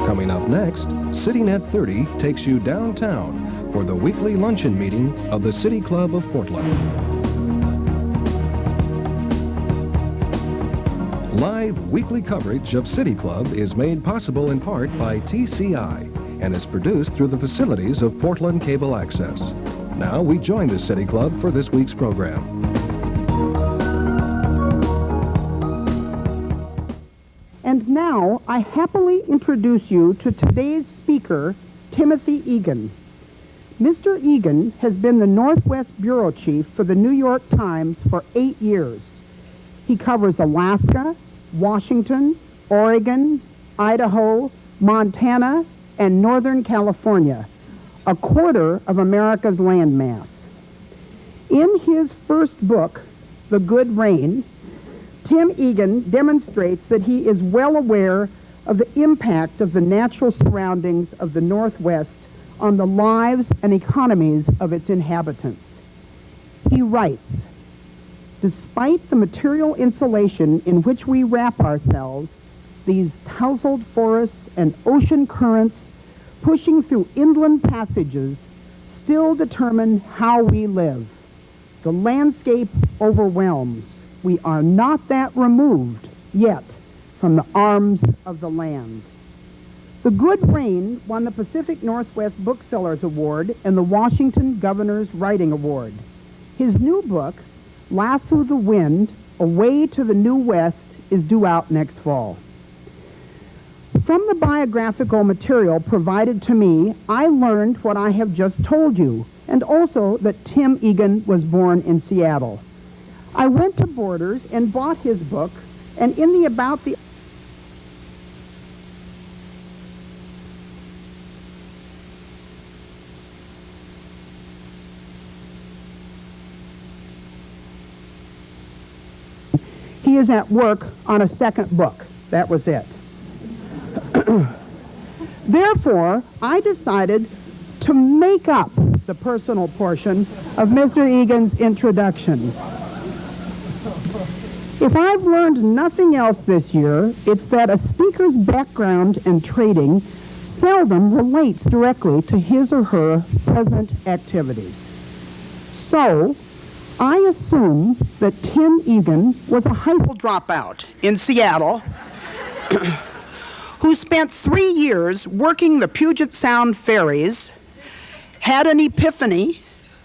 Coming up next, CityNet 30 takes you downtown for the weekly luncheon meeting of the City Club of Portland. Live weekly coverage of City Club is made possible in part by TCI and is produced through the facilities of Portland Cable Access. Now we join the City Club for this week's program. And now I happily introduce you to today's speaker, Timothy Egan. Mr. Egan has been the Northwest Bureau Chief for the New York Times for 8 years. He covers Alaska, Washington, Oregon, Idaho, Montana, and Northern California, a quarter of America's landmass. In his first book, The Good Rain, Tim Egan demonstrates that he is well aware of the impact of the natural surroundings of the Northwest on the lives and economies of its inhabitants. He writes, "Despite the material insulation in which we wrap ourselves, these tousled forests and ocean currents pushing through inland passages still determine how we live. The landscape overwhelms. We are not that removed yet from the arms of the land." The Good Rain won the Pacific Northwest Booksellers Award and the Washington Governor's Writing Award. His new book, Lasso the Wind, A Way to the New West, is due out next fall. From the biographical material provided to me, I learned what I have just told you, and also that Tim Egan was born in Seattle. I went to Borders and bought his book, and in the About the He is at work on a second book. That was it. Therefore, I decided to make up the personal portion of Mr. Egan's introduction. If I've learned nothing else this year, it's that a speaker's background and training seldom relates directly to his or her present activities. So, I assume that Tim Egan was a high school dropout in Seattle who spent 3 years working the Puget Sound ferries, had an epiphany,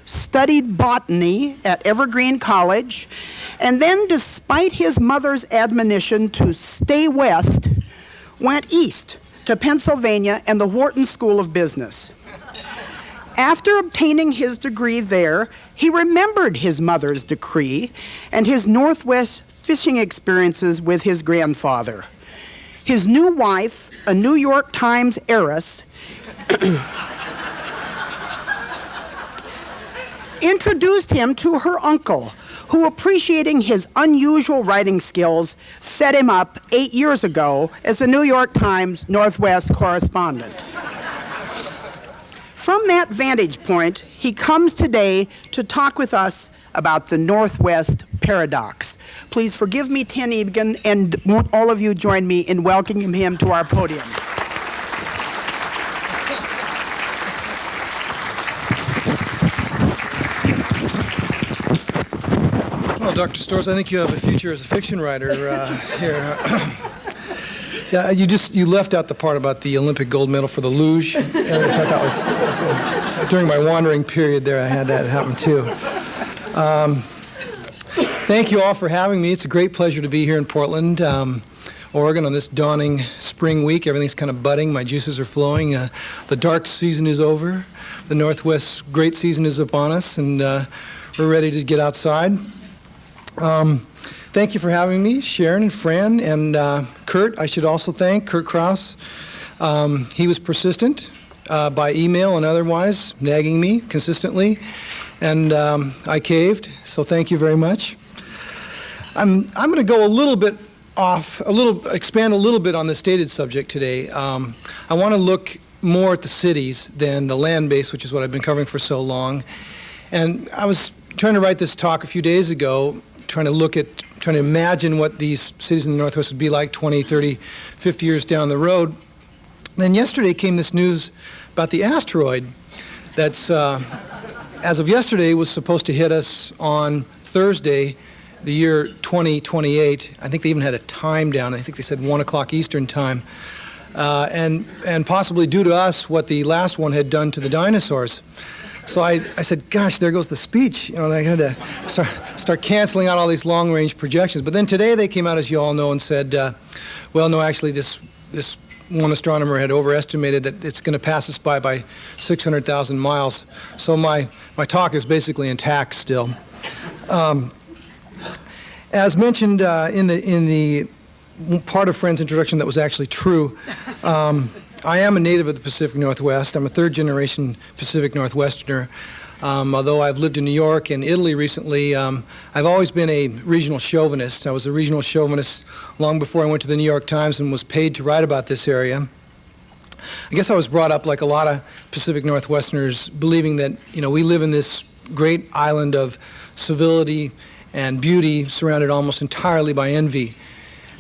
studied botany at Evergreen College, and then, despite his mother's admonition to stay west, went east to Pennsylvania and the Wharton School of Business. After obtaining his degree there, he remembered his mother's decree and his Northwest fishing experiences with his grandfather. His new wife, a New York Times heiress, introduced him to her uncle, who, appreciating his unusual writing skills, set him up 8 years ago as a New York Times Northwest correspondent. From that vantage point, he comes today to talk with us about the Northwest paradox. Please forgive me, Tim Egan, and won't all of you join me in welcoming him to our podium? Well, Dr. Storrs, I think you have a future as a fiction writer here. Yeah, you left out the part about the Olympic gold medal for the luge. I thought that was during my wandering period there, I had that happen too. Thank you all for having me. It's a great pleasure to be here in Portland, Oregon on this dawning spring week. Everything's kind of budding. My juices are flowing. The dark season is over. The Northwest great season is upon us, and we're ready to get outside. Thank you for having me, Sharon and Fran, and Kurt. I should also thank Kurt Krause. He was persistent by email and otherwise, nagging me consistently, and I caved, so thank you very much. I'm going to go expand a little bit on the stated subject today. I want to look more at the cities than the land base, which is what I've been covering for so long. And I was trying to write this talk a few days ago, trying trying to imagine what these cities in the Northwest would be like 20, 30, 50 years down the road. Then yesterday came this news about the asteroid that's, as of yesterday, was supposed to hit us on Thursday, the year 2028. I think they even had a time down. I think they said 1 o'clock Eastern time. And possibly due to us, what the last one had done to the dinosaurs. So I said, gosh, there goes the speech. You know, I had to start canceling out all these long-range projections. But then today they came out, as you all know, and said, well, no, actually, this one astronomer had overestimated that it's going to pass us by 600,000 miles. So my talk is basically intact still. As mentioned in the part of Friend's introduction that was actually true, I am a native of the Pacific Northwest. I'm a third-generation Pacific Northwesterner. Although I've lived in New York and Italy recently, I've always been a regional chauvinist. I was a regional chauvinist long before I went to the New York Times and was paid to write about this area. I guess I was brought up like a lot of Pacific Northwesterners, believing that, you know, we live in this great island of civility and beauty surrounded almost entirely by envy.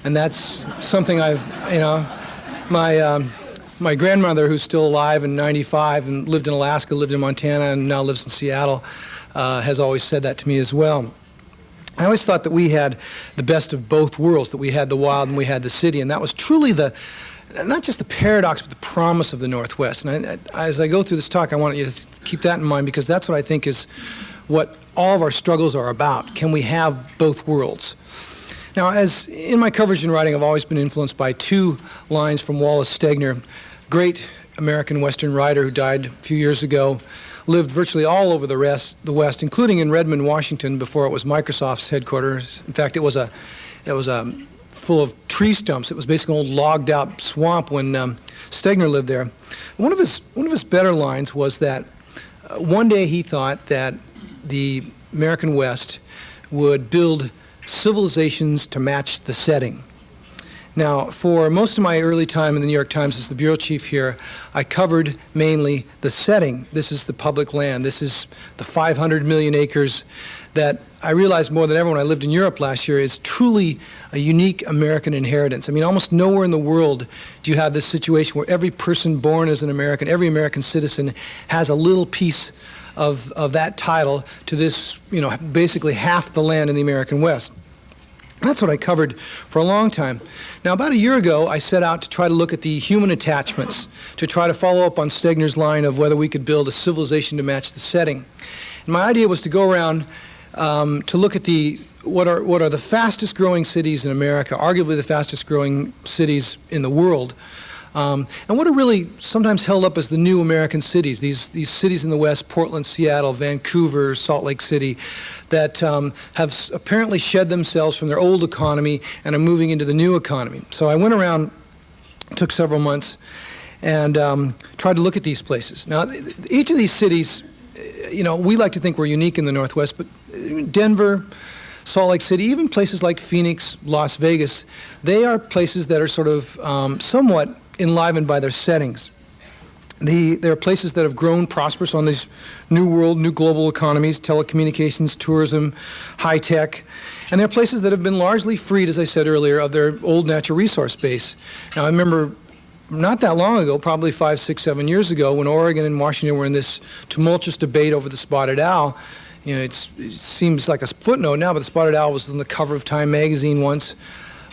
And that's something my grandmother, who's still alive and 95 and lived in Alaska, lived in Montana, and now lives in Seattle, has always said that to me as well. I always thought that we had the best of both worlds, that we had the wild and we had the city, and that was truly not just the paradox, but the promise of the Northwest. And as I go through this talk, I want you to keep that in mind, because that's what I think is what all of our struggles are about. Can we have both worlds? Now, as in my coverage and writing, I've always been influenced by two lines from Wallace Stegner, great American Western writer who died a few years ago, lived virtually all over the West, including in Redmond, Washington, before it was Microsoft's headquarters. In fact, it was full of tree stumps. It was basically an old logged-out swamp when Stegner lived there. One of his better lines was that one day he thought that the American West would build civilizations to match the setting. Now, for most of my early time in the New York Times as the bureau chief here, I covered mainly the setting. This is the public land. This is the 500 million acres that I realized more than ever when I lived in Europe last year is truly a unique American inheritance. I mean, almost nowhere in the world do you have this situation where every person born as an American, every American citizen has a little piece of that title to this, you know, basically half the land in the American West. That's what I covered for a long time. Now, about a year ago, I set out to try to look at the human attachments, to try to follow up on Stegner's line of whether we could build a civilization to match the setting. And my idea was to go around to look at what are the fastest growing cities in America, arguably the fastest growing cities in the world. And what are really sometimes held up as the new American cities, these cities in the West, Portland, Seattle, Vancouver, Salt Lake City, that have apparently shed themselves from their old economy and are moving into the new economy. So I went around, took several months, and tried to look at these places. Now, each of these cities, you know, we like to think we're unique in the Northwest, but Denver, Salt Lake City, even places like Phoenix, Las Vegas, they are places that are sort of somewhat enlivened by their settings. There are places that have grown prosperous on these new world, new global economies, telecommunications, tourism, high tech, and there are places that have been largely freed, as I said earlier, of their old natural resource base. Now, I remember not that long ago, probably 5, 6, 7 years ago, when Oregon and Washington were in this tumultuous debate over the spotted owl. You know, it seems like a footnote now, but the spotted owl was on the cover of Time magazine once.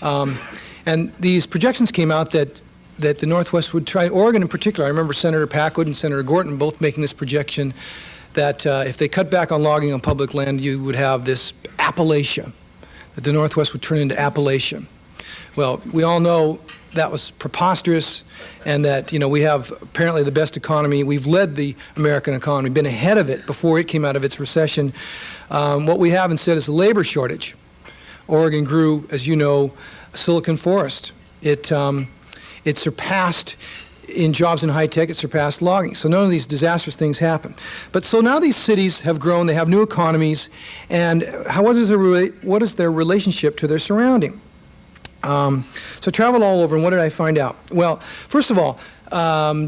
And these projections came out that the Northwest would try, Oregon in particular. I remember Senator Packwood and Senator Gorton both making this projection that if they cut back on logging on public land, you would have this Appalachia, that the Northwest would turn into Appalachia. Well, we all know that was preposterous, and that, you know, we have apparently the best economy. We've led the American economy, been ahead of it before it came out of its recession. What we have instead is a labor shortage. Oregon grew, as you know, a silicon forest. It surpassed, in jobs in high tech, it surpassed logging. So none of these disastrous things happen. But so now these cities have grown, they have new economies, and what is their relationship to their surrounding? So I traveled all over, and what did I find out? Well, first of all,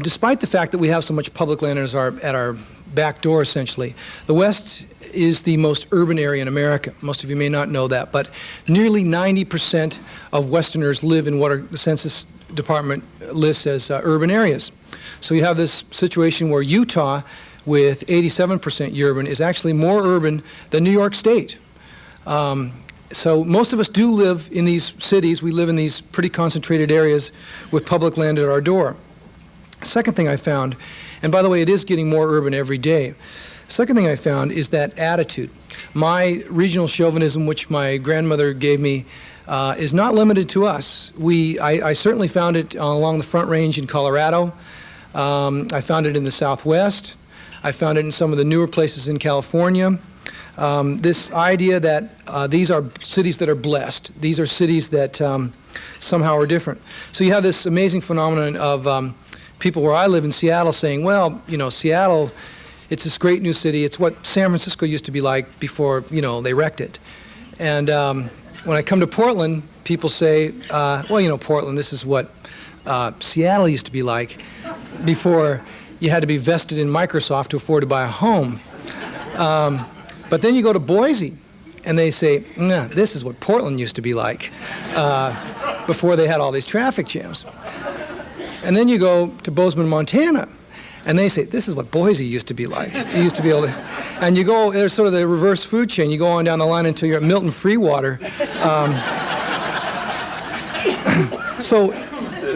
despite the fact that we have so much public land at our back door, essentially, the West is the most urban area in America. Most of you may not know that, but nearly 90% of Westerners live in what the Census Department lists as urban areas. So you have this situation where Utah, with 87% urban, is actually more urban than New York State. So most of us do live in these cities. We live in these pretty concentrated areas with public land at our door. Second thing I found, and by the way, it is getting more urban every day. Second thing I found is that attitude. My regional chauvinism, which my grandmother gave me, is not limited to us. I certainly found it along the Front Range in Colorado. I found it in the Southwest. I found it in some of the newer places in California. This idea that these are cities that are blessed. These are cities that somehow are different. So you have this amazing phenomenon of people where I live in Seattle saying, well, you know, Seattle, it's this great new city. It's what San Francisco used to be like before, you know, they wrecked it. And when I come to Portland, people say, well, you know, Portland, this is what Seattle used to be like before you had to be vested in Microsoft to afford to buy a home. But then you go to Boise, and they say, nah, this is what Portland used to be like before they had all these traffic jams. And then you go to Bozeman, Montana, and they say, this is what Boise used to be like. You used to be able to, and you go, there's sort of the reverse food chain. You go on down the line until you're at Milton Freewater. So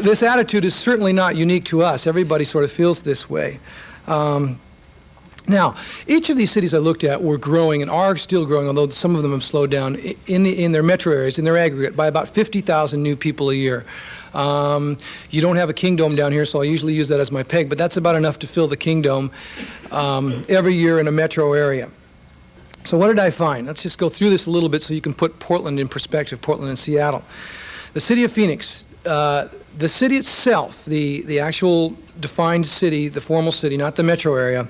this attitude is certainly not unique to us. Everybody sort of feels this way. Now, each of these cities I looked at were growing and are still growing, although some of them have slowed down in their metro areas, in their aggregate, by about 50,000 new people a year. You don't have a King Dome down here, so I usually use that as my peg, but that's about enough to fill the King Dome every year in a metro area. So what did I find? Let's just go through this a little bit so you can put Portland in perspective, Portland and Seattle. The city of Phoenix, the city itself, the actual defined city, the formal city, not the metro area,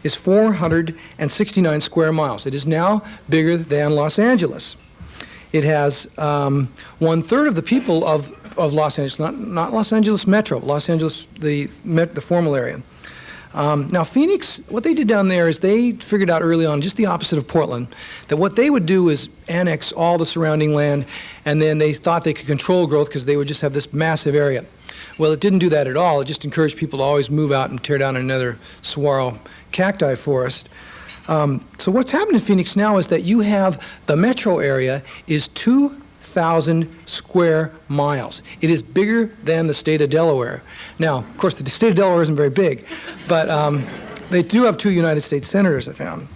is 469 square miles. It is now bigger than Los Angeles. It has 1/3 of the people of Los Angeles, not Los Angeles Metro, Los Angeles, the formal area. Now Phoenix, what they did down there is they figured out early on, just the opposite of Portland, that what they would do is annex all the surrounding land, and then they thought they could control growth because they would just have this massive area. Well, it didn't do that at all. It just encouraged people to always move out and tear down another saguaro cacti forest. So what's happened in Phoenix now is that you have the metro area is 2,000 square miles. It is bigger than the state of Delaware. Now, of course, the state of Delaware isn't very big, but they do have 2 United States senators, I found.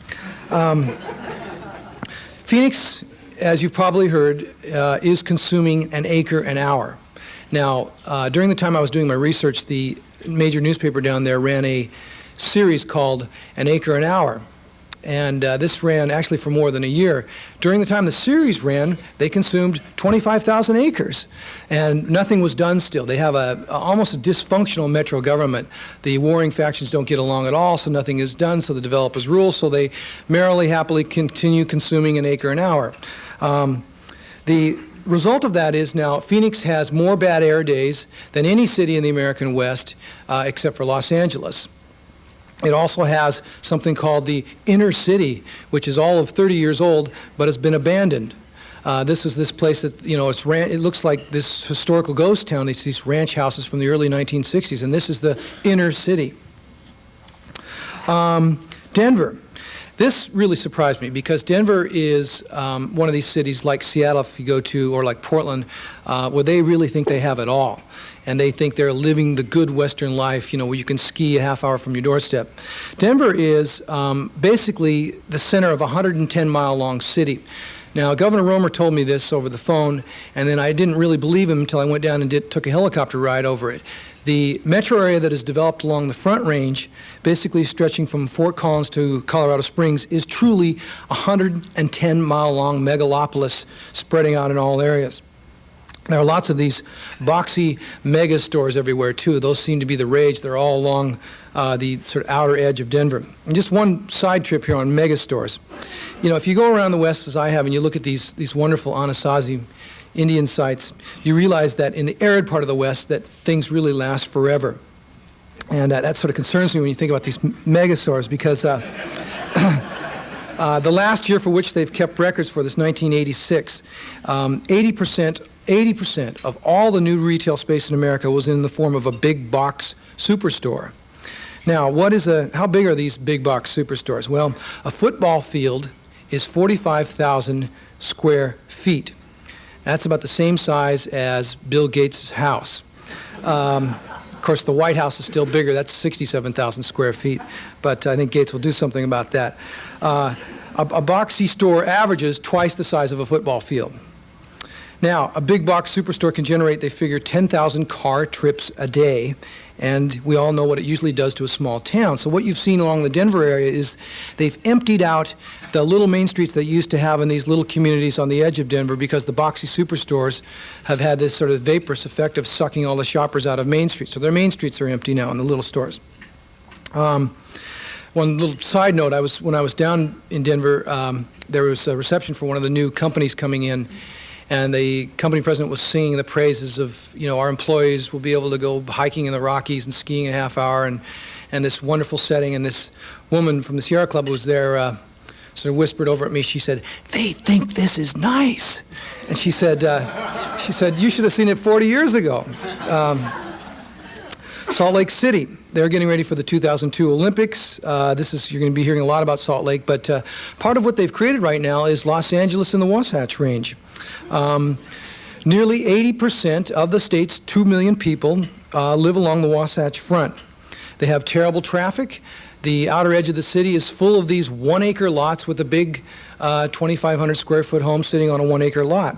Phoenix, as you've probably heard, is consuming an acre an hour. Now, during the time I was doing my research, the major newspaper down there ran a series called An Acre an Hour. And this ran actually for more than a year. During the time the series ran, they consumed 25,000 acres, and nothing was done still. They have almost a dysfunctional metro government. The warring factions don't get along at all, so nothing is done, so the developers rule, so they merrily, happily continue consuming an acre an hour. The result of that is now Phoenix has more bad air days than any city in the American West, except for Los Angeles. It also has something called the inner city, which is all of 30 years old, but has been abandoned. This was this place that, you know, it looks like this historical ghost town. It's these ranch houses from the early 1960s, and this is the inner city. Denver. This really surprised me because Denver is one of these cities like Seattle, if you go to, or like Portland, where they really think they have it all. And they think they're living the good Western life, you know, where you can ski a half hour from your doorstep. Denver is basically the center of a 110-mile-long city. Now, Governor Romer told me this over the phone, and then I didn't really believe him until I went down and took a helicopter ride over it. The metro area that is developed along the Front Range, basically stretching from Fort Collins to Colorado Springs, is truly a 110-mile-long megalopolis spreading out in all areas. There are lots of these boxy mega stores everywhere, too. Those seem to be the rage. They're all along the sort of outer edge of Denver. And just one side trip here on mega stores. You know, if you go around the West, as I have, and you look at these wonderful Anasazi Indian sites, you realize that in the arid part of the West that things really last forever. And that sort of concerns me when you think about these mega stores because The last year for which they've kept records for this, 1986, 80% of all the new retail space in America was in the form of a big box superstore. Now, how big are these big box superstores? Well, a football field is 45,000 square feet. That's about the same size as Bill Gates' house. Of course, the White House is still bigger. That's 67,000 square feet, but I think Gates will do something about that. A boxy store averages twice the size of a football field. Now, a big box superstore can generate, they figure, 10,000 car trips a day, and we all know what it usually does to a small town. So what you've seen along the Denver area is they've emptied out the little main streets that you used to have in these little communities on the edge of Denver, because the boxy superstores have had this sort of vaporous effect of sucking all the shoppers out of Main Street. So their main streets are empty now in the little stores. One little side note, when I was down in Denver, there was a reception for one of the new companies coming in, and the company president was singing the praises of, our employees will be able to go hiking in the Rockies and skiing a half hour, and this wonderful setting. And this woman from the Sierra Club who was there sort of whispered over at me. She said, "They think this is nice." And she said, "You should have seen it 40 years ago." Salt Lake City, they're getting ready for the 2002 Olympics. You're going to be hearing a lot about Salt Lake, but part of what they've created right now is Los Angeles and the Wasatch Range. Nearly 80% of the state's 2 million people live along the Wasatch Front. They have terrible traffic. The outer edge of the city is full of these 1-acre lots with a big 2,500 square foot home sitting on a 1-acre lot.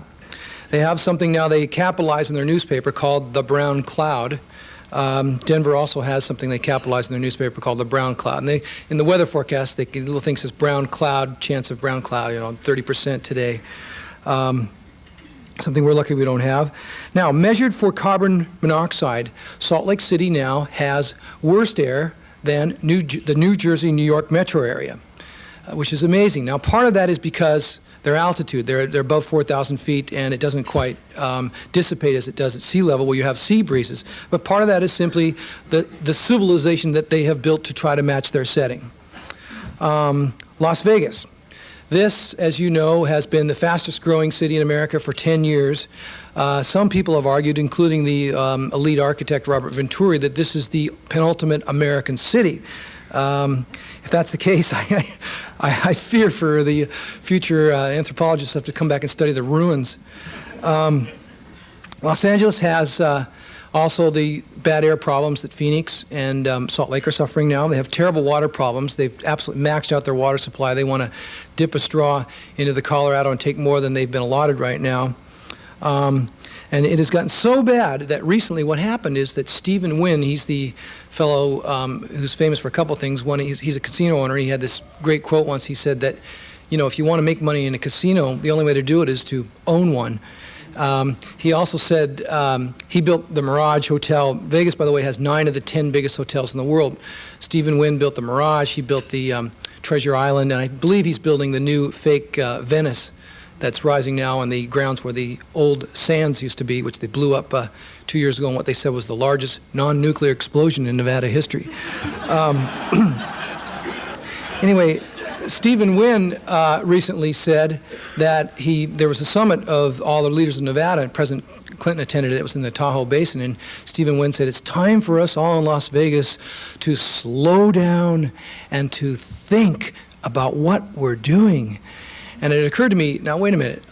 They have something now they capitalize in their newspaper called the brown cloud. Denver also has something they capitalize in their newspaper called the brown cloud. And in the weather forecast, the little thing says brown cloud, chance of brown cloud, 30% today. Something we're lucky we don't have. Now, measured for carbon monoxide, Salt Lake City now has worse air than the New Jersey, New York metro area, which is amazing. Now, part of that is because their altitude, they're above 4,000 feet, and it doesn't quite dissipate as it does at sea level, where you have sea breezes. But part of that is simply the civilization that they have built to try to match their setting. Las Vegas. This, as you know, has been the fastest growing city in America for 10 years. Some people have argued, including the elite architect Robert Venturi, that this is the penultimate American city. If that's the case, I fear for the future anthropologists have to come back and study the ruins. Los Angeles has also the bad air problems that Phoenix and Salt Lake are suffering now. They have terrible water problems. They've absolutely maxed out their water supply. They want to dip a straw into the Colorado and take more than they've been allotted right now. And it has gotten so bad that recently what happened is that Stephen Wynn, he's the fellow who's famous for a couple things. One, he's a casino owner. He had this great quote once. He said that, if you want to make money in a casino, the only way to do it is to own one. He also said he built the Mirage Hotel. Vegas, by the way, has 9 of the 10 biggest hotels in the world. Stephen Wynn built the Mirage. He built the Treasure Island, and I believe he's building the new fake Venice that's rising now on the grounds where the old Sands used to be, which they blew up 2 years ago in what they said was the largest non-nuclear explosion in Nevada history. Anyway, Stephen Wynn recently said that there was a summit of all the leaders of Nevada, and President Clinton attended it. It was in the Tahoe Basin, and Stephen Wynn said, "It's time for us all in Las Vegas to slow down and to think about what we're doing." And it occurred to me, now wait a minute,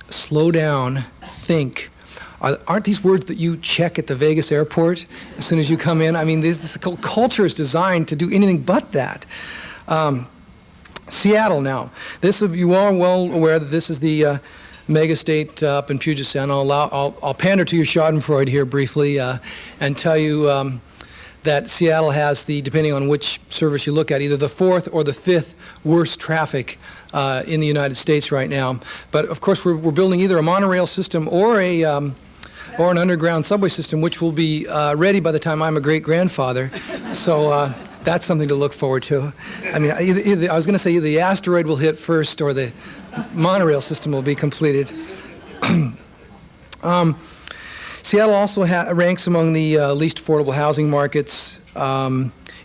slow down, think. Aren't these words that you check at the Vegas airport as soon as you come in? I mean, this culture is designed to do anything but that. Seattle now. You are well aware that this is the mega state up in Puget Sound. I'll pander to your Schadenfreude here briefly and tell you that Seattle has depending on which service you look at, either the 4th or the 5th worst traffic in the United States right now. But of course, we're building either a monorail system or an underground subway system, which will be ready by the time I'm a great-grandfather. So that's something to look forward to. I mean, I was going to say either the asteroid will hit first or the monorail system will be completed. Seattle also ranks among the least affordable housing markets.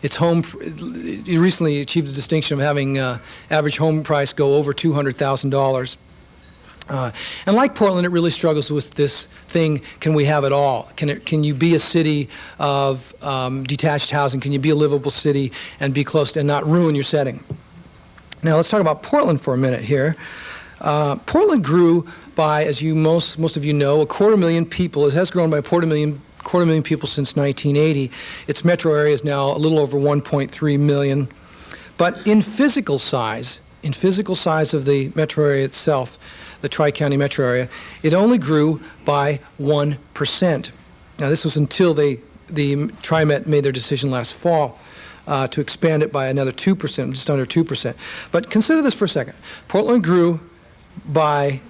Its home, it recently achieved the distinction of having average home price go over $200,000. And like Portland, it really struggles with this thing, can we have it all? Can you be a city of detached housing? Can you be a livable city and be close to, and not ruin your setting? Now let's talk about Portland for a minute here. Portland grew by, as you most of you know, 250,000 people. It has grown by 250,000 people since 1980. Its metro area is now a little over 1.3 million. But in physical size of the metro area itself, the Tri-County metro area, it only grew by 1%. Now this was until the Tri-Met made their decision last fall to expand it by another 2%, just under 2%. But consider this for a second. Portland grew by,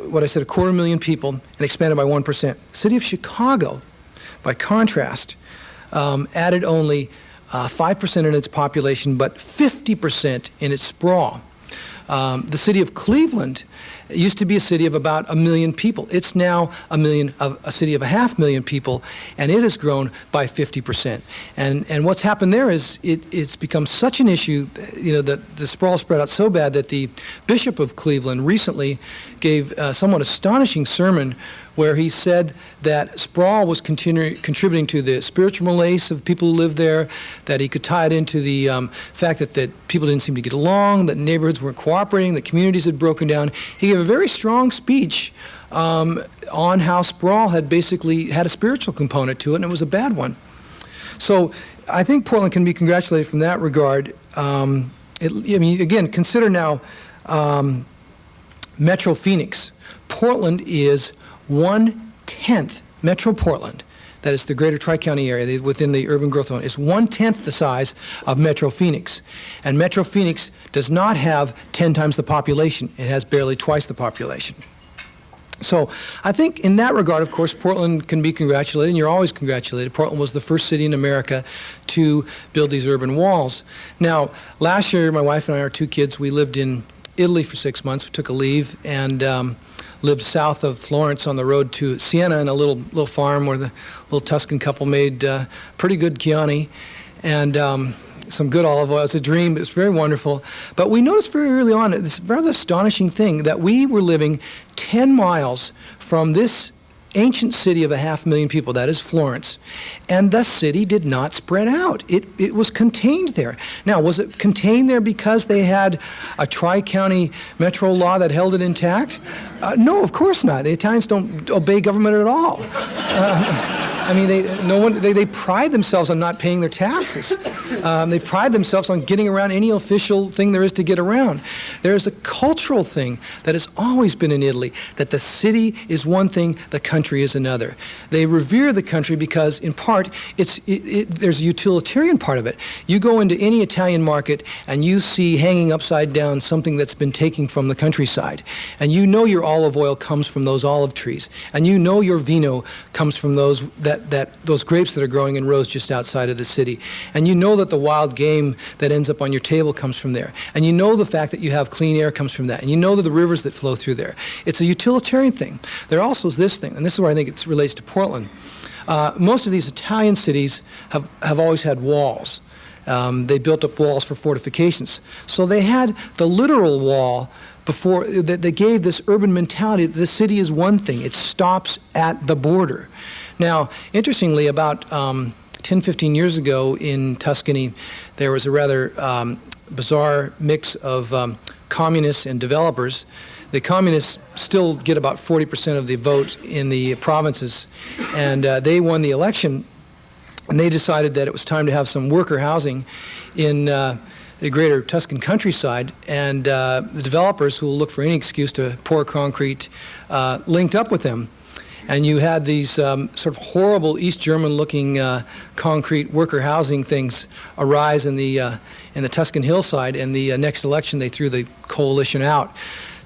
what I said, 250,000 people and expanded by 1%. The city of Chicago, by contrast, added only 5% in its population, but 50% in its sprawl. The city of Cleveland used to be a city of about 1 million people. It's now a city of 500,000 people, and it has grown by 50%. And what's happened there is it's become such an issue, that the sprawl spread out so bad that the Bishop of Cleveland recently gave a somewhat astonishing sermon where he said that sprawl was contributing to the spiritual malaise of people who live there, that he could tie it into the fact that people didn't seem to get along, that neighborhoods weren't cooperating, that communities had broken down. He gave a very strong speech on how sprawl had basically had a spiritual component to it, and it was a bad one. So I think Portland can be congratulated from that regard. Again, consider now Metro Phoenix. Portland is 1/10, Metro Portland, that is the greater Tri-County area within the urban growth zone, is 1/10 the size of Metro Phoenix. And Metro Phoenix does not have 10 times the population. It has barely twice the population. So I think in that regard, of course, Portland can be congratulated, and you're always congratulated. Portland was the first city in America to build these urban walls. Now, last year, my wife and I, our 2 kids, we lived in Italy for 6 months. We took a leave and lived south of Florence on the road to Siena in a little farm where the little Tuscan couple made pretty good Chianti and some good olive oil. It's a dream. It was very wonderful. But we noticed very early on this rather astonishing thing, that we were living 10 miles from this ancient city of 500,000 people, that is Florence, and the city did not spread out. It was contained there. Now, was it contained there because they had a Tri-County metro law that held it intact? No, of course not. The Italians don't obey government at all. They pride themselves on not paying their taxes. They pride themselves on getting around any official thing there is to get around. There is a cultural thing that has always been in Italy, that the city is one thing, the country is another. They revere the country because, in part, there's a utilitarian part of it. You go into any Italian market and you see hanging upside down something that's been taken from the countryside, and you know your olive oil comes from those olive trees, and you know your vino comes from those grapes that are growing in rows just outside of the city, and you know that the wild game that ends up on your table comes from there, and you know the fact that you have clean air comes from that, and you know that the rivers that flow through there. It's a utilitarian thing. There also is this thing, and this is where I think it relates to Portland. Most of these Italian cities have always had walls. They built up walls for fortifications. So they had the literal wall before they gave this urban mentality that the city is one thing. It stops at the border. Now, interestingly, about 10, 15 years ago in Tuscany, there was a rather bizarre mix of communists and developers. The communists still get about 40% of the vote in the provinces, and they won the election, and they decided that it was time to have some worker housing in the greater Tuscan countryside, and the developers, who will look for any excuse to pour concrete, linked up with them. And you had these sort of horrible East German-looking concrete worker housing things arise in the Tuscan hillside. And the next election, they threw the coalition out.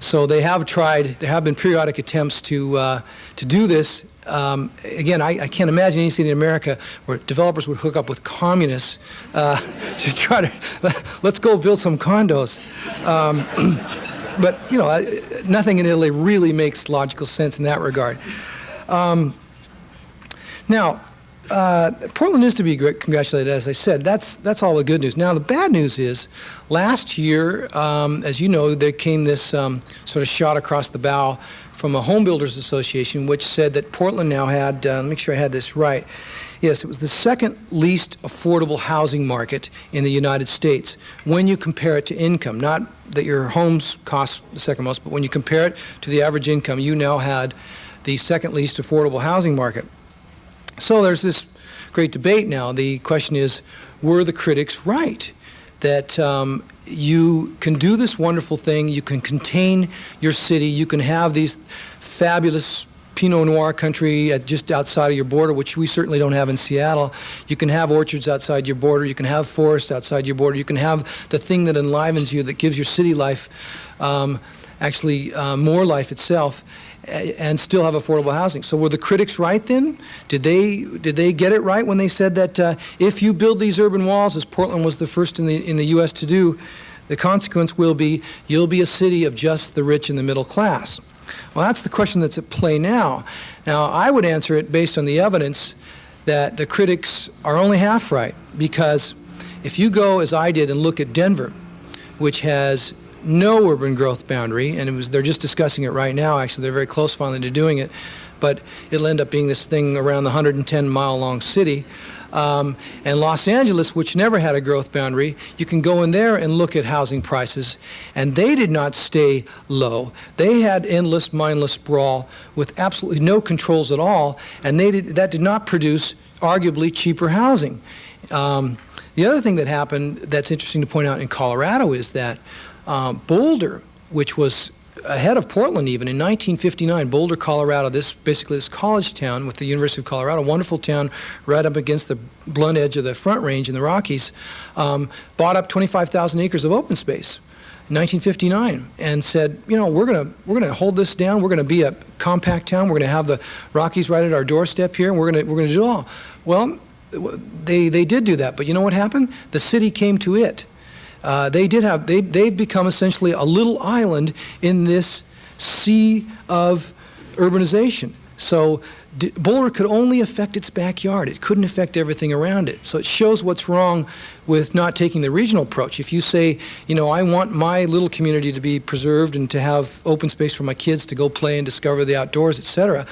So they have tried. There have been periodic attempts to do this. Again, I can't imagine any city in America where developers would hook up with communists to try to let's go build some condos. But nothing in Italy really makes logical sense in that regard. Now, Portland is to be congratulated, as I said. That's all the good news. Now, the bad news is, last year, as you know, there came this sort of shot across the bow from a home builders association, which said that Portland now had, make sure I had this right, yes, it was the second least affordable housing market in the United States when you compare it to income. Not that your homes cost the second most, but when you compare it to the average income, you now had the second least affordable housing market. So there's this great debate now. The question is, were the critics right? That you can do this wonderful thing, you can contain your city, you can have these fabulous Pinot Noir country just outside of your border, which we certainly don't have in Seattle. You can have orchards outside your border, you can have forests outside your border, you can have the thing that enlivens you, that gives your city life, more life itself, and still have affordable housing. So were the critics right then? Did they get it right when they said that if you build these urban walls, as Portland was the first in the U.S. to do, the consequence will be you'll be a city of just the rich and the middle class? Well, that's the question that's at play now. Now, I would answer it based on the evidence that the critics are only half right, because if you go, as I did, and look at Denver, which has no urban growth boundary, and they're just discussing it right now, actually. They're very close finally to doing it, but it'll end up being this thing around the 110-mile-long city. And Los Angeles, which never had a growth boundary, you can go in there and look at housing prices, and they did not stay low. They had endless, mindless sprawl with absolutely no controls at all, and that did not produce arguably cheaper housing. The other thing that happened that's interesting to point out in Colorado is that Boulder, which was ahead of Portland even in 1959, Boulder, Colorado, basically this college town with the University of Colorado, wonderful town right up against the blunt edge of the Front Range in the Rockies, bought up 25,000 acres of open space in 1959 and said, you know, we're gonna hold this down. We're gonna be a compact town. We're gonna have the Rockies right at our doorstep here, and we're gonna do it all. Well, they did do that, but you know what happened? The city came to it. They've become essentially a little island in this sea of urbanization. So Boulder could only affect its backyard. It couldn't affect everything around it. So it shows what's wrong with not taking the regional approach. If you say, you know, I want my little community to be preserved and to have open space for my kids to go play and discover the outdoors, etc.,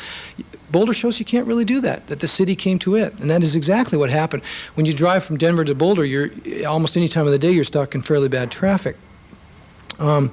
Boulder shows you can't really do that the city came to it. And that is exactly what happened. When you drive from Denver to Boulder, you're almost any time of the day, you're stuck in fairly bad traffic. Now,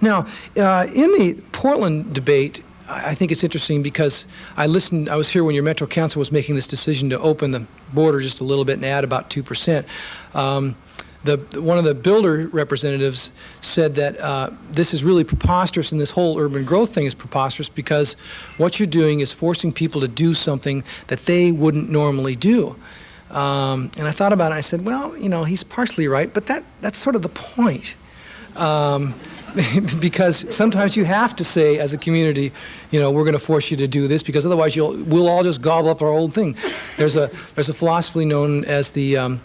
in the Portland debate, I think it's interesting because I was here when your Metro Council was making this decision to open the border just a little bit and add about 2%. One of the builder representatives said that this is really preposterous, and this whole urban growth thing is preposterous because what you're doing is forcing people to do something that they wouldn't normally do. And I thought about it, and I said, well, you know, he's partially right, but that's sort of the point. Because sometimes you have to say, as a community, you know, we're going to force you to do this because otherwise we'll all just gobble up our old thing. There's a philosophy known as the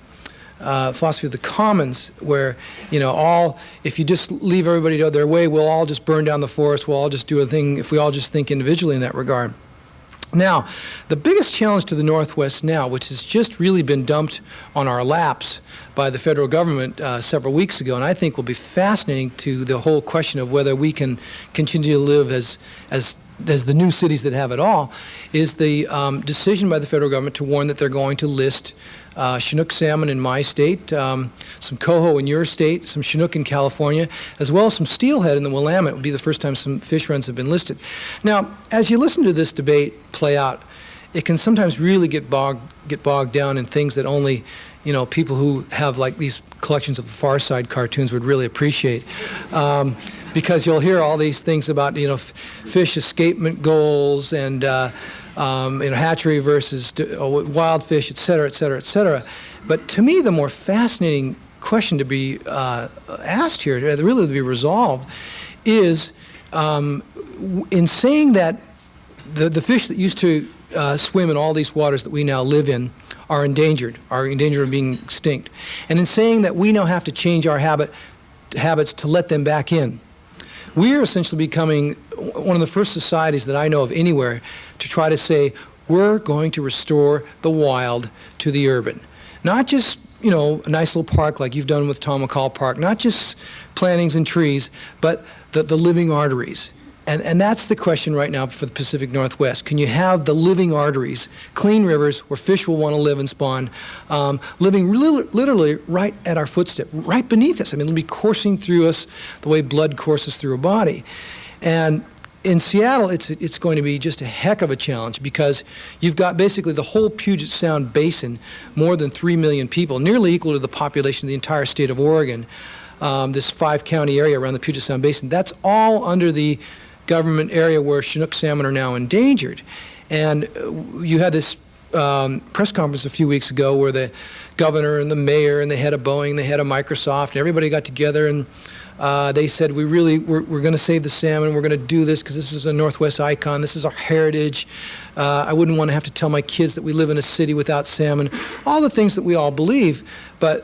philosophy of the commons, where, you know, if you just leave everybody to their way, we'll all just burn down the forest. We'll all just do a thing if we all just think individually in that regard. Now, the biggest challenge to the Northwest now, which has just really been dumped on our laps by the federal government several weeks ago, and I think will be fascinating to the whole question of whether we can continue to live as the new cities that have it all, is the decision by the federal government to warn that they're going to list Chinook salmon in my state, some coho in your state, some Chinook in California, as well as some steelhead in the Willamette. It would be the first time some fish runs have been listed. Now, as you listen to this debate play out, it can sometimes really get bogged down in things that only, you know, people who have like these collections of the Far Side cartoons would really appreciate. Because you'll hear all these things about, you know, fish escapement goals and you know, hatchery versus wild fish, et cetera, et cetera, et cetera. But to me, the more fascinating question to be asked here, really to be resolved, is in saying that the fish that used to swim in all these waters that we now live in are endangered of being extinct, and in saying that we now have to change our habits to let them back in. We are essentially becoming one of the first societies that I know of anywhere to try to say We're going to restore the wild to the urban. Not just, a nice little park like you've done with Tom McCall Park, not just plantings and trees, but the living arteries. And that's the question right now for the Pacific Northwest. Can you have the living arteries, clean rivers where fish will want to live and spawn, living literally right at our footstep, right beneath us? I mean, it'll be coursing through us the way blood courses through a body. And in Seattle, it's going to be just a heck of a challenge because you've got basically the whole Puget Sound basin, more than 3 million people, nearly equal to the population of the entire state of Oregon. This 5-county area around the Puget Sound basin, that's all under the government area where Chinook salmon are now endangered. And you had this press conference a few weeks ago where the governor and the mayor and the head of Boeing, the head of Microsoft, and everybody got together and they said, we're going to save the salmon, we're going to do this because this is a Northwest icon, this is our heritage. I wouldn't want to have to tell my kids that we live in a city without salmon. All the things that we all believe, but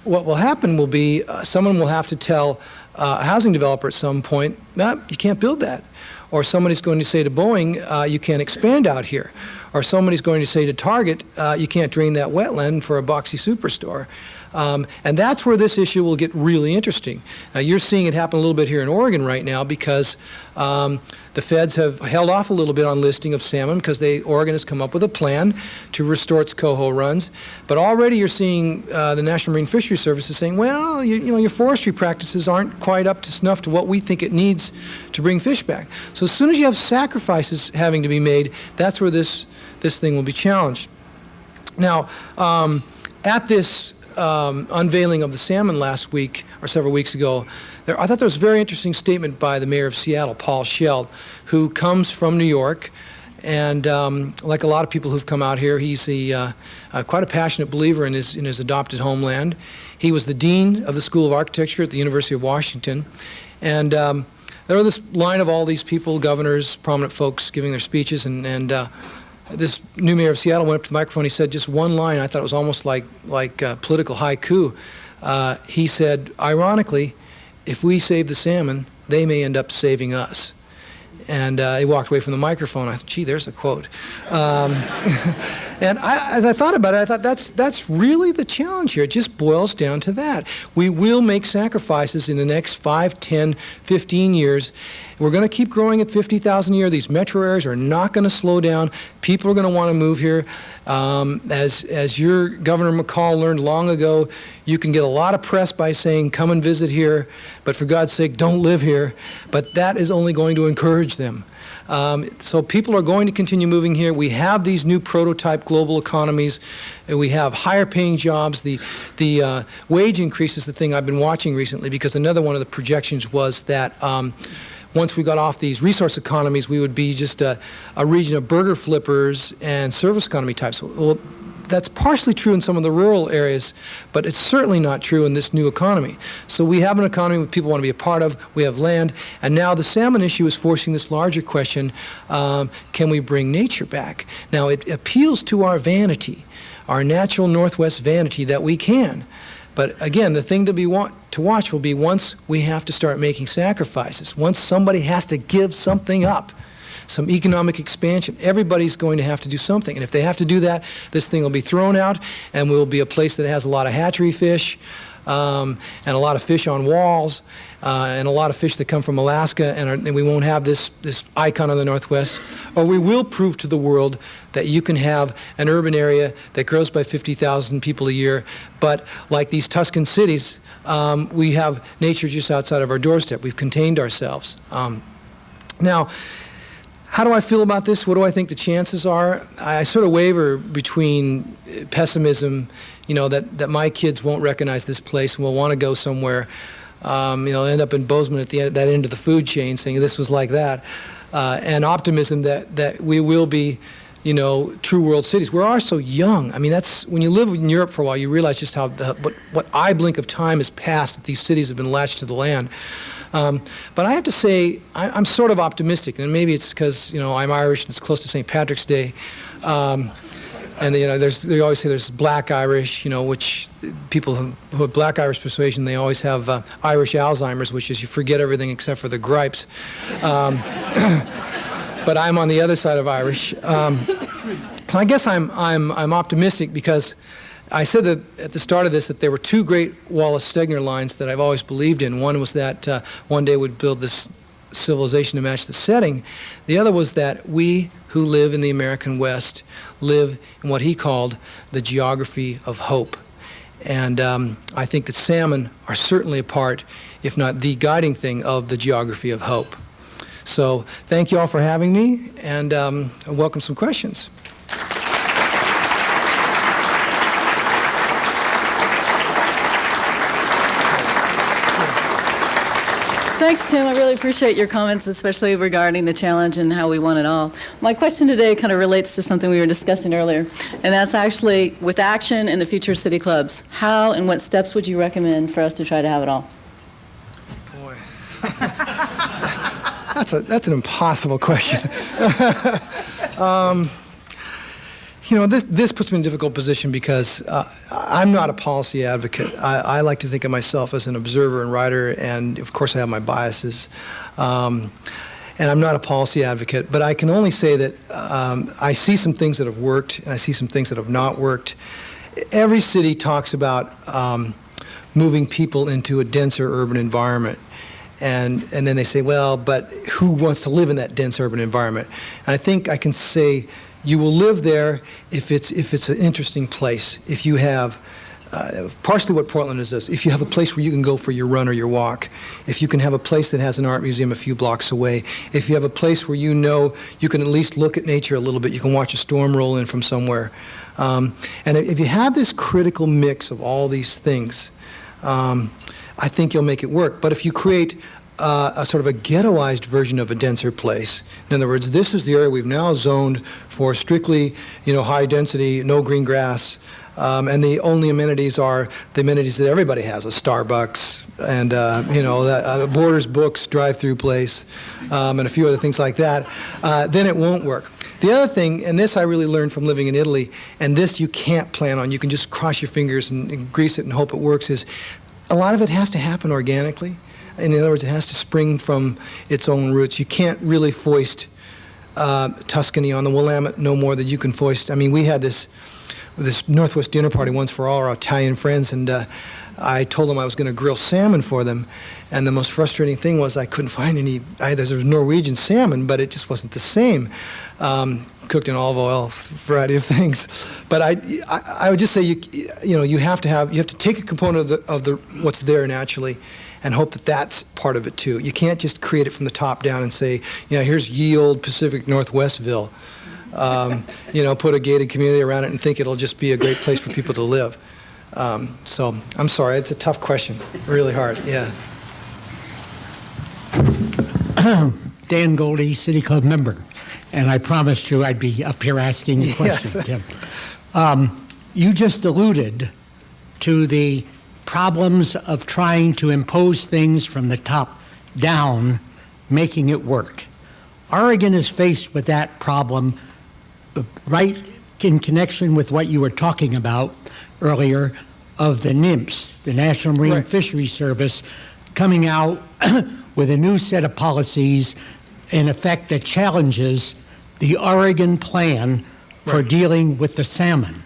what will happen will be someone will have to tell a housing developer at some point, you can't build that. Or somebody's going to say to Boeing, you can't expand out here. Or somebody's going to say to Target, you can't drain that wetland for a boxy superstore. And that's where this issue will get really interesting. You're seeing it happen a little bit here in Oregon right now because the feds have held off a little bit on listing of salmon because Oregon has come up with a plan to restore its coho runs. But already you're seeing the National Marine Fisheries Service is saying, well, your forestry practices aren't quite up to snuff to what we think it needs to bring fish back. So as soon as you have sacrifices having to be made, that's where this thing will be challenged. Now, at this unveiling of the salmon last week or several weeks ago, I thought there was a very interesting statement by the mayor of Seattle, Paul Schell, who comes from New York. And like a lot of people who've come out here, he's quite a passionate believer in his adopted homeland. He was the dean of the School of Architecture at the University of Washington. And there was this line of all these people, governors, prominent folks giving their speeches, and this new mayor of Seattle went up to the microphone. He said just one line. I thought it was almost like political haiku. He said, ironically, if we save the salmon, they may end up saving us. And he walked away from the microphone. I thought, gee, there's a quote. And as I thought about it, I thought that's really the challenge here. It just boils down to that. We will make sacrifices in the next 5, 10, 15 years. We're going to keep growing at 50,000 a year. These metro areas are not going to slow down. People are going to want to move here. As your Governor McCall learned long ago, you can get a lot of press by saying, come and visit here, but for God's sake, don't live here. But that is only going to encourage them. So people are going to continue moving here. We have these new prototype global economies. And we have higher paying jobs. The wage increase is the thing I've been watching recently because another one of the projections was that once we got off these resource economies, we would be just a region of burger flippers and service economy types. Well, that's partially true in some of the rural areas, but it's certainly not true in this new economy. So we have an economy that people want to be a part of. We have land. And now the salmon issue is forcing this larger question, can we bring nature back? Now, it appeals to our vanity, our natural Northwest vanity that we can. But again, the thing to watch will be once we have to start making sacrifices, once somebody has to give something up, some economic expansion. Everybody's going to have to do something. And if they have to do that, this thing will be thrown out and will be a place that has a lot of hatchery fish and a lot of fish on walls and a lot of fish that come from Alaska, and we won't have this icon of the Northwest. Or we will prove to the world that you can have an urban area that grows by 50,000 people a year, but like these Tuscan cities, we have nature just outside of our doorstep. We've contained ourselves. Now, how do I feel about this? What do I think the chances are? I sort of waver between pessimism, that my kids won't recognize this place and will want to go somewhere, end up in Bozeman at that end of the food chain saying this was like that, and optimism that we will be, true world cities. We are so young. I mean, that's when you live in Europe for a while, you realize just how what eye blink of time has passed that these cities have been latched to the land. But I have to say, I'm sort of optimistic, and maybe it's because I'm Irish and it's close to St. Patrick's Day, and they always say there's Black Irish, which people who have Black Irish persuasion, they always have Irish Alzheimer's, which is you forget everything except for the gripes. But I'm on the other side of Irish. So I guess I'm optimistic because I said that at the start of this that there were two great Wallace-Stegner lines that I've always believed in. One was that one day we'd build this civilization to match the setting. The other was that we who live in the American West live in what he called the geography of hope. And I think that salmon are certainly a part, if not the guiding thing, of the geography of hope. So thank you all for having me, and I welcome some questions. Thanks, Tim. I really appreciate your comments, especially regarding the challenge and how we want it all. My question today kind of relates to something we were discussing earlier, and that's actually with action in the future city clubs. How and what steps would you recommend for us to try to have it all? Boy, that's an impossible question. You know, this puts me in a difficult position because I'm not a policy advocate. I like to think of myself as an observer and writer, and of course I have my biases. And I'm not a policy advocate, but I can only say that I see some things that have worked, and I see some things that have not worked. Every city talks about moving people into a denser urban environment. And then they say, well, but who wants to live in that dense urban environment? And I think I can say you will live there if it's an interesting place. If you have, partially what Portland is this, if you have a place where you can go for your run or your walk, if you can have a place that has an art museum a few blocks away, if you have a place where you know you can at least look at nature a little bit, you can watch a storm roll in from somewhere. And if you have this critical mix of all these things, I think you'll make it work. But if you create a sort of a ghettoized version of a denser place. In other words, this is the area we've now zoned for strictly, high density, no green grass, and the only amenities are the amenities that everybody has: a Starbucks and Borders Books drive-through place, and a few other things like that. Then it won't work. The other thing, and this I really learned from living in Italy, and this you can't plan on. You can just cross your fingers and grease it and hope it works. Is a lot of it has to happen organically. In other words, it has to spring from its own roots. You can't really foist Tuscany on the Willamette no more than you can foist. I mean, we had this Northwest dinner party once for all our Italian friends, and I told them I was going to grill salmon for them. And the most frustrating thing was I couldn't find any. There was Norwegian salmon, but it just wasn't the same. Cooked in olive oil, a variety of things. But I would just say you have to take a component of the what's there naturally, and hope that that's part of it too. You can't just create it from the top down and say, here's ye olde Pacific Northwestville. Put a gated community around it and think it'll just be a great place for people to live. So I'm sorry, it's a tough question, really hard. Yeah. Dan Goldie, City Club member, and I promised you I'd be up here asking the question, Yes. Tim. You just alluded to the problems of trying to impose things from the top down, making it work. Oregon is faced with that problem right in connection with what you were talking about earlier of the NMFS, the National Marine Right. Fisheries Service, coming out with a new set of policies in effect that challenges the Oregon plan for Right. dealing with the salmon,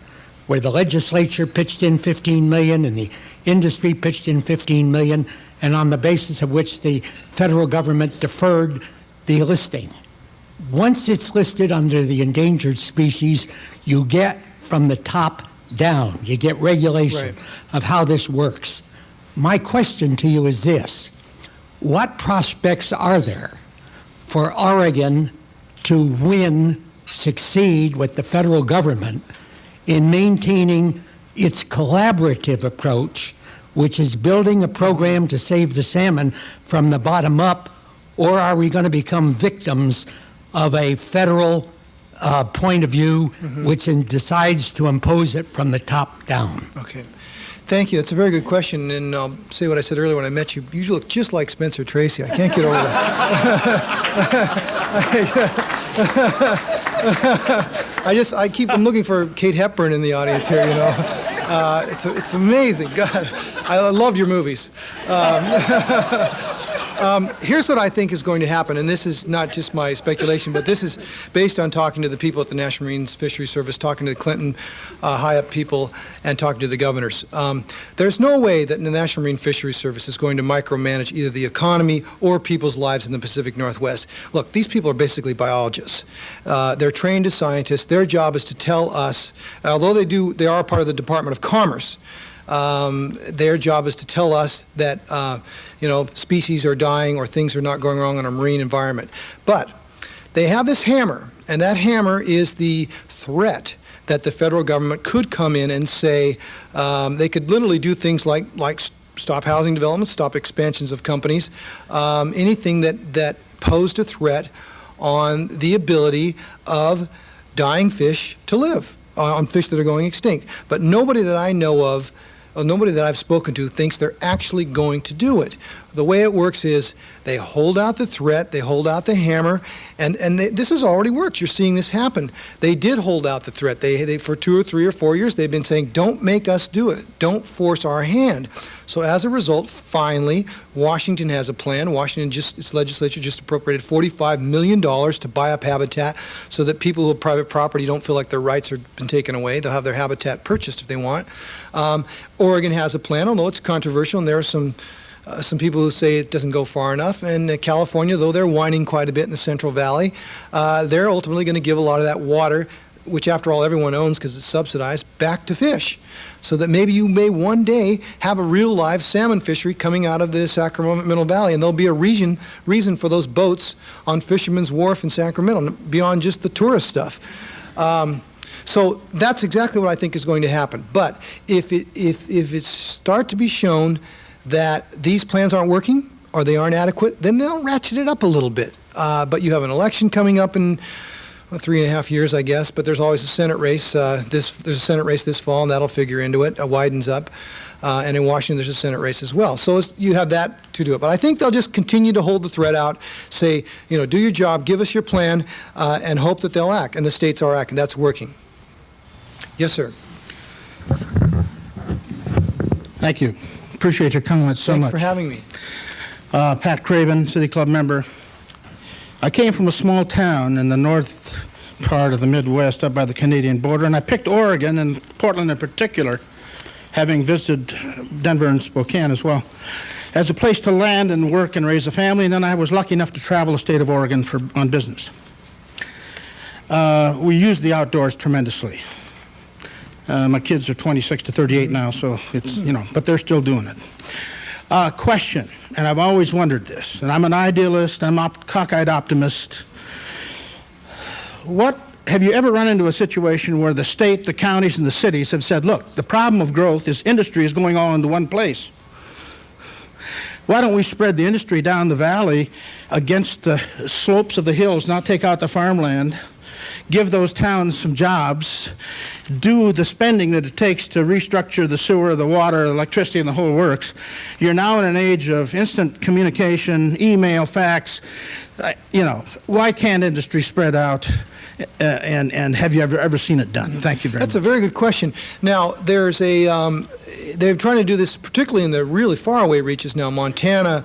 where the legislature pitched in $15 million and the industry pitched in $15 million, and on the basis of which the federal government deferred the listing. Once it's listed under the endangered species, you get from the top down, you get regulation Right. of how this works. My question to you is this: what prospects are there for Oregon to succeed with the federal government in maintaining its collaborative approach, which is building a program to save the salmon from the bottom up, or are we going to become victims of a federal point of view which decides to impose it from the top down? Okay. Thank you. That's a very good question, and I'll say what I said earlier when I met you. You look just like Spencer Tracy. I can't get over that. I'm looking for Kate Hepburn in the audience here, It's amazing. God, I loved your movies. Here's what I think is going to happen, and this is not just my speculation, but this is based on talking to the people at the National Marine Fisheries Service, talking to the Clinton high-up people, and talking to the governors. There's no way that the National Marine Fisheries Service is going to micromanage either the economy or people's lives in the Pacific Northwest. Look, these people are basically biologists. They're trained as scientists. Their job is to tell us, although they are part of the Department of Commerce, their job is to tell us that species are dying or things are not going wrong in our marine environment. But they have this hammer, and that hammer is the threat that the federal government could come in and say they could literally do things like stop housing development, stop expansions of companies, anything that posed a threat on the ability of dying fish to live, on fish that are going extinct. But nobody that I know of, nobody that I've spoken to thinks they're actually going to do it. The way it works is they hold out the threat, they hold out the hammer, and this has already worked. You're seeing this happen. They did hold out the threat. They for 2 or 3 or 4 years, they've been saying, don't make us do it. Don't force our hand. So as a result, finally, Washington has a plan. Its legislature just appropriated $45 million to buy up habitat so that people who have private property don't feel like their rights have been taken away. They'll have their habitat purchased if they want. Oregon has a plan, although it's controversial, and there are some people who say it doesn't go far enough. And California, though they're whining quite a bit in the Central Valley, they're ultimately going to give a lot of that water, which after all everyone owns because it's subsidized, back to fish. So that maybe you may one day have a real live salmon fishery coming out of the Sacramento Valley, and there'll be a reason for those boats on Fisherman's Wharf in Sacramento, beyond just the tourist stuff. So that's exactly what I think is going to happen. But if it starts to be shown that these plans aren't working or they aren't adequate, then they'll ratchet it up a little bit. But you have an election coming up in 3.5 years, I guess, but there's always a Senate race. There's a Senate race this fall, and that'll figure into it. It widens up. And in Washington, there's a Senate race as well. So you have that to do it. But I think they'll just continue to hold the threat out, say, do your job, give us your plan, and hope that they'll act. And the states are acting. That's working. Yes, sir. Thank you. Appreciate your comments so much. Thanks for having me. Pat Craven, City Club member. I came from a small town in the north part of the Midwest up by the Canadian border, and I picked Oregon and Portland in particular, having visited Denver and Spokane as well, as a place to land and work and raise a family, and then I was lucky enough to travel the state of Oregon on business. We use the outdoors tremendously. My kids are 26 to 38 now, so it's, but they're still doing it. Question, and I've always wondered this, and I'm an idealist, I'm a cockeyed optimist. Have you ever run into a situation where the state, the counties, and the cities have said, look, the problem of growth is industry is going all into one place. Why don't we spread the industry down the valley against the slopes of the hills, not take out the farmland, give those towns some jobs, do the spending that it takes to restructure the sewer, the water, the electricity, and the whole works. You're now in an age of instant communication, email, fax. Why can't industry spread out? And have you ever seen it done? Thank you very much. That's a very good question. Now, there's they're trying to do this particularly in the really faraway reaches now, Montana,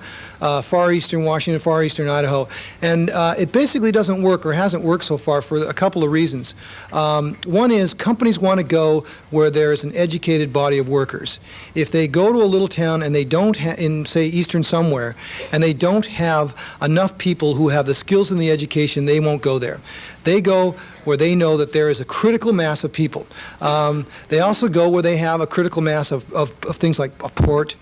far eastern Washington, far eastern Idaho, and it basically doesn't work or hasn't worked so far for a couple of reasons. One is companies want to go where there's an educated body of workers. If they go to a little town and they don't in say eastern somewhere, and they don't have enough people who have the skills and the education, they won't go there. They go where they know that there is a critical mass of people. They also go where they have a critical mass of things like a port,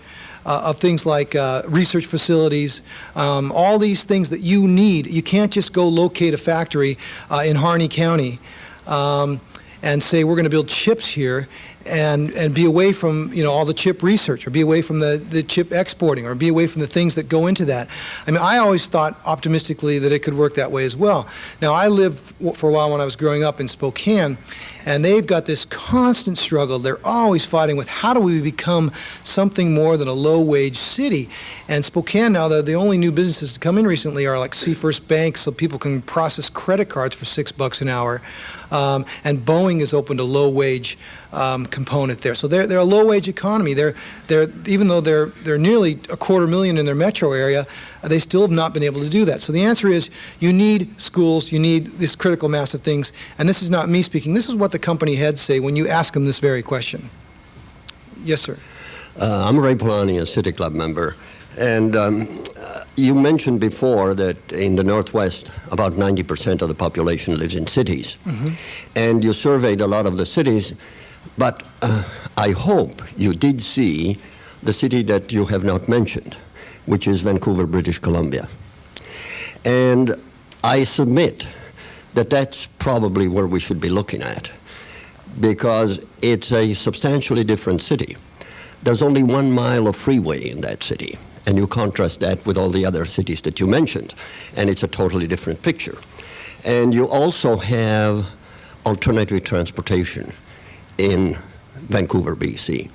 of things like research facilities, all these things that you need. You can't just go locate a factory in Harney County and say we're going to build chips here and be away from all the chip research, or be away from the chip exporting, or be away from the things that go into that. I mean, I always thought optimistically that it could work that way as well. Now, I lived for a while when I was growing up in Spokane, and they've got this constant struggle. They're always fighting with how do we become something more than a low-wage city. And Spokane now, the only new businesses to come in recently are like Seafirst Bank, so people can process credit cards for $6 an hour. And Boeing has opened a low-wage component there. So they're a low-wage economy. Even though they're nearly 250,000 in their metro area, they still have not been able to do that. So the answer is you need schools, you need this critical mass of things, and this is not me speaking. This is what the company heads say when you ask them this very question. Yes, sir. I'm Ray Polani, a City Club member, and you mentioned before that in the Northwest, about 90% of the population lives in cities. Mm-hmm. And you surveyed a lot of the cities, but I hope you did see the city that you have not mentioned, which is Vancouver, British Columbia. And I submit that that's probably where we should be looking at, because it's a substantially different city. There's only 1 mile of freeway in that city, and you contrast that with all the other cities that you mentioned, and it's a totally different picture. And you also have alternative transportation in Vancouver, BC.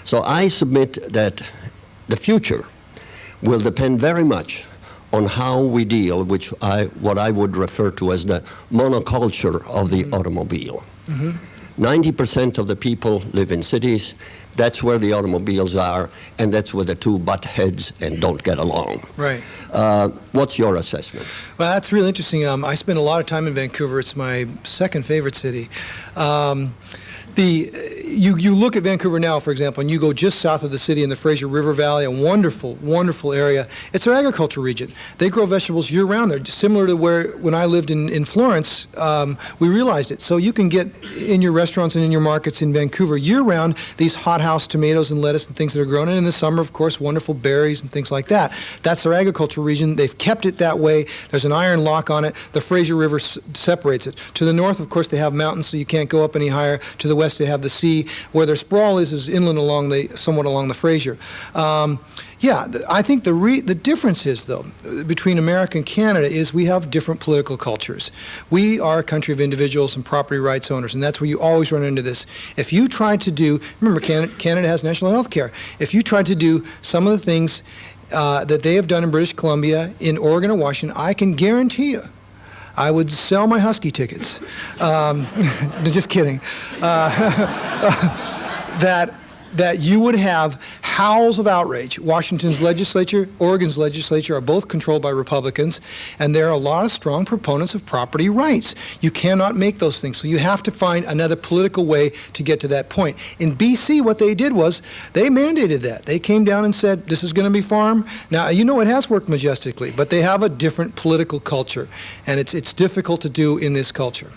So I submit that the future will depend very much on how we deal with what I would refer to as the monoculture of the automobile. Mm-hmm. 90% of the people live in cities. That's where the automobiles are, and that's where the two butt heads and don't get along. Right. What's your assessment? Well, that's really interesting. I spent a lot of time in Vancouver. It's my second favorite city. You look at Vancouver now, for example, and you go just south of the city in the Fraser River Valley, a wonderful, wonderful area. It's an agriculture region. They grow vegetables year-round there, similar to when I lived in Florence, we realized it. So you can get in your restaurants and in your markets in Vancouver year-round these hothouse tomatoes and lettuce and things that are grown. And in the summer, of course, wonderful berries and things like that. That's their agriculture region. They've kept it that way. There's an iron lock on it. The Fraser River separates it. To the north, of course, they have mountains, so you can't go up any higher. To the west, they have the sea. Where their sprawl is inland somewhat along the Fraser. I think the difference is, though, between America and Canada is we have different political cultures. We are a country of individuals and property rights owners, and that's where you always run into this. If you try to do, remember, Canada has national health care. If you try to do some of the things that they have done in British Columbia, in Oregon or Washington, I can guarantee you, I would sell my Husky tickets. Just kidding. That you would have howls of outrage. Washington's legislature, Oregon's legislature are both controlled by Republicans, and there are a lot of strong proponents of property rights. You cannot make those things, so you have to find another political way to get to that point. In BC, what they did was they mandated that. They came down and said, this is going to be farm. Now, you know it has worked majestically, but they have a different political culture, and it's difficult to do in this culture.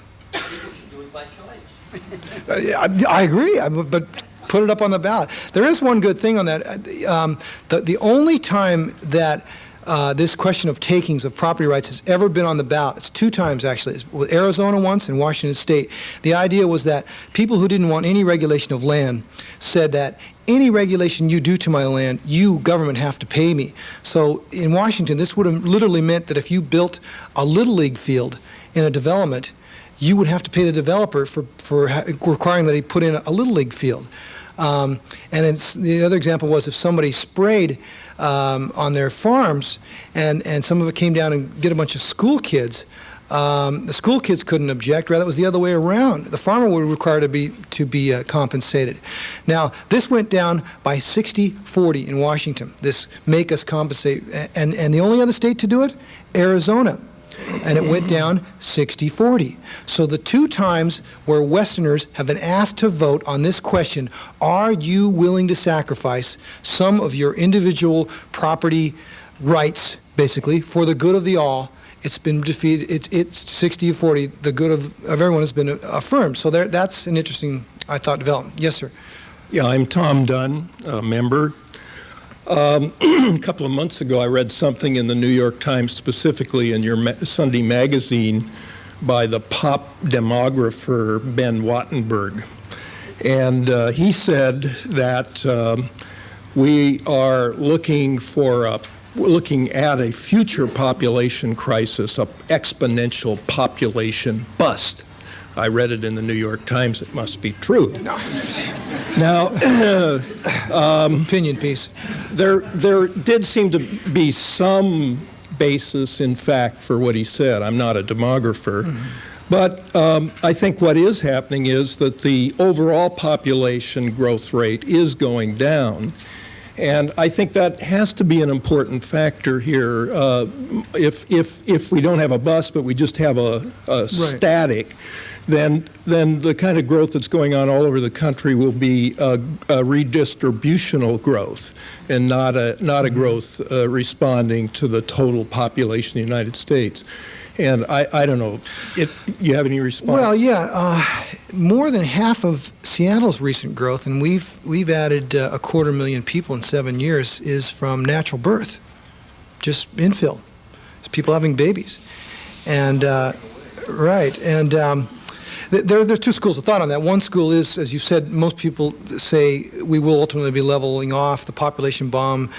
I agree, but put it up on the ballot. There is one good thing on that. The only time that this question of takings of property rights has ever been on the ballot, it's 2 times actually. It's with Arizona once and Washington State. The idea was that people who didn't want any regulation of land said that any regulation you do to my land, you, government, have to pay me. So in Washington, this would have literally meant that if you built a Little League field in a development, you would have to pay the developer for requiring that he put in a Little League field. And the other example was if somebody sprayed on their farms and some of it came down and get a bunch of school kids, the school kids couldn't object. Rather, it was the other way around. The farmer would require to be compensated. Now, this went down by 60-40 in Washington, this make us compensate. And the only other state to do it, Arizona. And it went down 60-40. So the 2 times where Westerners have been asked to vote on this question, are you willing to sacrifice some of your individual property rights, basically, for the good of the all? It's been defeated. It's 60-40. The good of everyone has been affirmed. So that's an interesting, I thought, development. Yes, sir. Yeah, I'm Tom Dunn, a member. A couple of months ago, I read something in the New York Times, specifically in your Sunday magazine, by the pop demographer Ben Wattenberg. And he said that we are looking at a future population crisis, an exponential population bust. I read it in the New York Times. It must be true. Now, opinion piece. There did seem to be some basis, in fact, for what he said. I'm not a demographer. But I think what is happening is that the overall population growth rate is going down. And I think that has to be an important factor here. If we don't have a bus, but we just have a static, then the kind of growth that's going on all over the country will be a redistributional growth, and not a growth responding to the total population of the United States. And I don't know, you have any response? Well, yeah, more than half of Seattle's recent growth, and we've added 250,000 people in 7 years, is from natural birth, just infill. It's people having babies. And, right, and there's two schools of thought on that. One school is, as you said, most people say we will ultimately be leveling off. The population bomb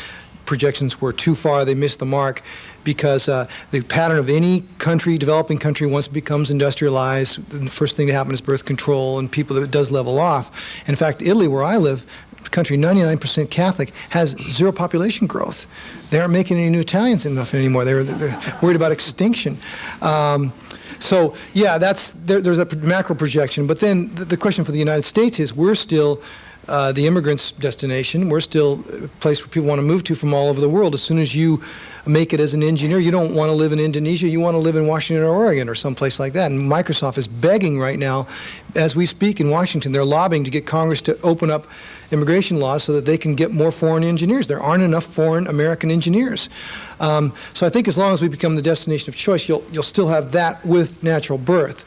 projections were too far, they missed the mark, because the pattern of any country, developing country, once it becomes industrialized, the first thing to happen is birth control, and people, it does level off. In fact, Italy, where I live, country 99% Catholic, has zero population growth. They aren't making any new Italians enough anymore. They're worried about extinction. So yeah, there's a macro projection. But then the question for the United States is, we're still the immigrants' destination. We're still a place where people want to move to from all over the world. As soon as you make it as an engineer, you don't want to live in Indonesia, you want to live in Washington or Oregon or someplace like that. And Microsoft is begging right now, as we speak in Washington, they're lobbying to get Congress to open up immigration laws so that they can get more foreign engineers. There aren't enough foreign American engineers. So I think as long as we become the destination of choice, you'll still have that with natural birth.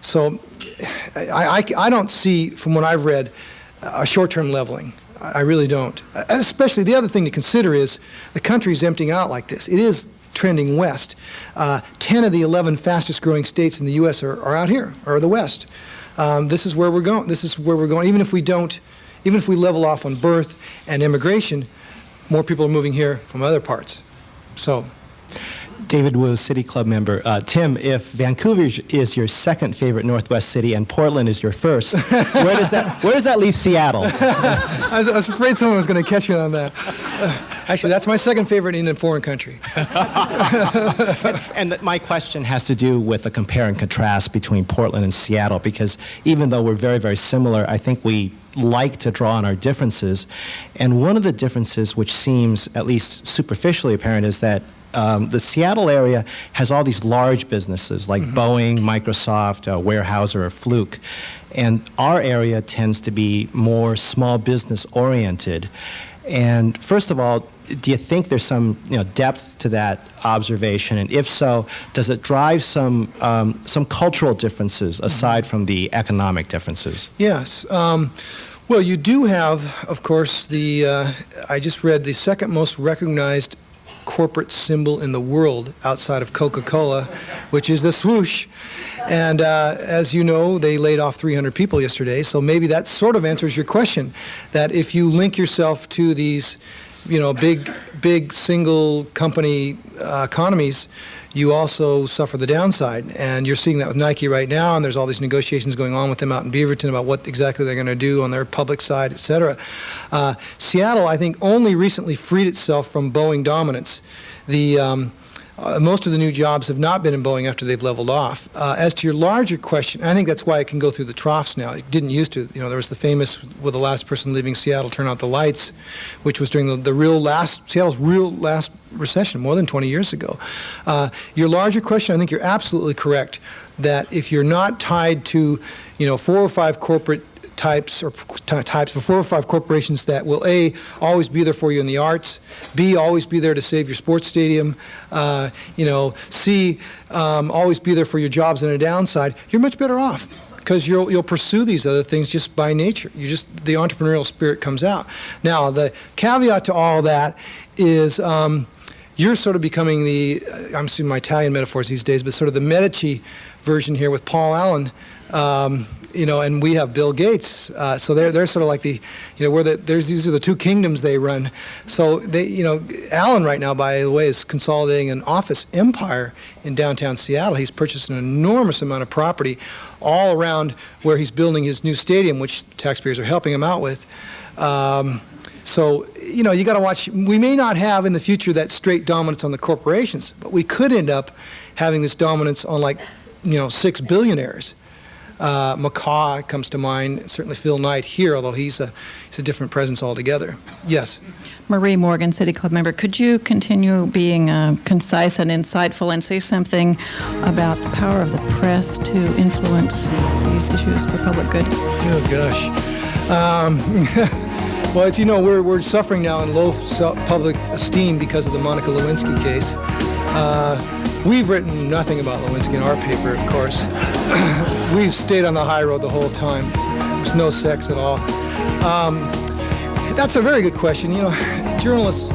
So I don't see, from what I've read, a short-term leveling. I really don't. Especially, the other thing to consider is the country's emptying out like this. It is trending west. 10 of the 11 fastest growing states in the U.S. are out here, or the west. This is where we're going. This is where we're going. Even if we level off on birth and immigration, more people are moving here from other parts. So. David Wu, City Club member. Tim, if Vancouver is your second favorite Northwest city and Portland is your first, where does that leave Seattle? I was afraid someone was going to catch me on that. Actually, that's my second favorite in a foreign country. And my question has to do with the compare and contrast between Portland and Seattle, because even though we're very, very similar, I think we like to draw on our differences. And one of the differences, which seems at least superficially apparent, is that the Seattle area has all these large businesses like Boeing, Microsoft, Weyerhaeuser, or Fluke. And our area tends to be more small business oriented. And first of all, do you think there's some depth to that observation? And if so, does it drive some cultural differences aside from the economic differences? Yes. Well, you do have, of course, I just read the second most recognized corporate symbol in the world outside of Coca-Cola, which is the swoosh. And as you know, they laid off 300 people yesterday, so maybe that sort of answers your question, that if you link yourself to these big single company economies, you also suffer the downside. And you're seeing that with Nike right now, and there's all these negotiations going on with them out in Beaverton about what exactly they're going to do on their public side, et cetera. Seattle, I think, only recently freed itself from Boeing dominance. Most of the new jobs have not been in Boeing after they've leveled off. As to your larger question, I think that's why it can go through the troughs now. It didn't used to. There was the famous, with the last person leaving Seattle, turn out the lights, which was during Seattle's real last recession, more than 20 years ago. Your larger question, I think you're absolutely correct, that if you're not tied to, 4 or 5 corporate types or 4 or 5 corporations that will A, always be there for you in the arts, B, always be there to save your sports stadium, C, always be there for your jobs on a downside, you're much better off, because you'll pursue these other things just by nature. The entrepreneurial spirit comes out. Now, the caveat to all that is you're sort of becoming I'm seeing my Italian metaphors these days, but sort of the Medici version here with Paul Allen. And we have Bill Gates, so they're sort of like these are the two kingdoms they run. So Allen right now, by the way, is consolidating an office empire in downtown Seattle. He's purchased an enormous amount of property all around where he's building his new stadium, which taxpayers are helping him out with. So you got to watch. We may not have in the future that straight dominance on the corporations, but we could end up having this dominance on 6 billionaires. McCaw comes to mind, certainly Phil Knight here, although he's a different presence altogether. Yes. Marie Morgan, City Club member. Could you continue being concise and insightful and say something about the power of the press to influence these issues for public good? Oh, gosh. Well, as you know, we're suffering now in low public esteem because of the Monica Lewinsky case. We've written nothing about Lewinsky in our paper, of course. We've stayed on the high road the whole time. There's no sex at all. That's a very good question. Journalists